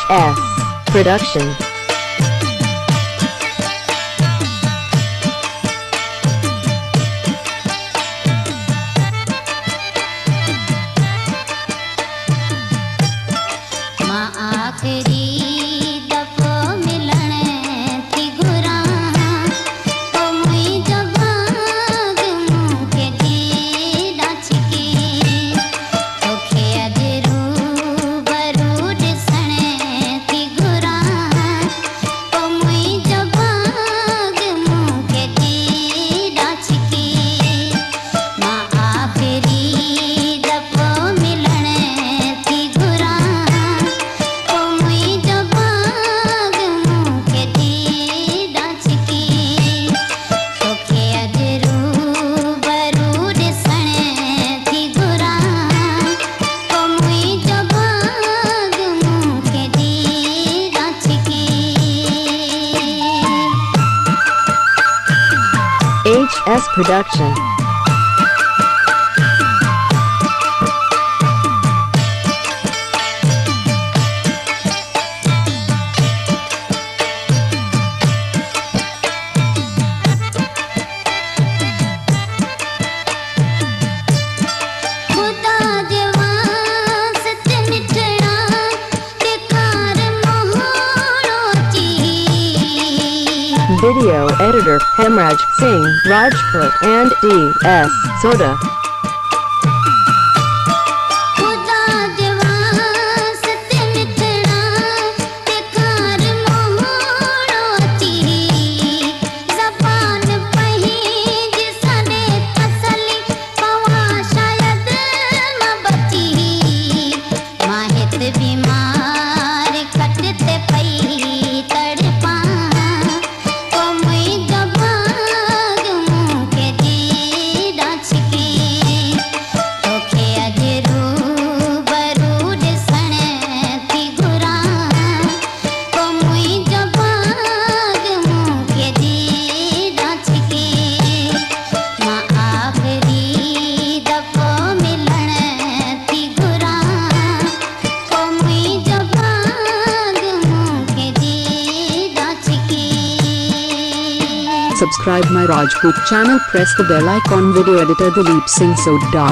Production. मां आखरी दफो मिलन थी घुरां तो मुंहिंजो भाग मूंखे जीड़ा छिकी तोखे अॼु रूबरू ॾिसण थी घुरां तो मुंहिंजो भाग मूंखे जीड़ा छिकी मां आखरी दफो मिलन थी घुरां तो मुंहिंजो भाग मूंखे जीड़ा छिकी तोखे अॼु रूबरू ॾिसण थी घुरां तो मुंहिंजो भाग मूंखे जीड़ा छिकी HS Production. खुदा जे वास्ते मिठड़ा बेकार मोहणो ची Video editor Hemraj Singh Rajput and DS Soda. खुदा जे वास्ते मिठड़ा बेकार मोहणो ची ज़बान पंहिंजी सॾे तसली पवां शायद न बची मां हित बीमार खट ते पई तड़पां तो मुंहिंजो भाग मूंखे जीड़ा छिकी तोखे अॼु रूबरू ॾिसण थी घुरां तो मुंहिंजो भाग मूंखे जीड़ा छिकी मां आखरी दफ़ो मिलण थी घुरां तो मुंहिंजो भाग मूंखे जीड़ा छिकी Subscribe my Rajput channel, press the bell icon. Video editor Dilip Singh Soda.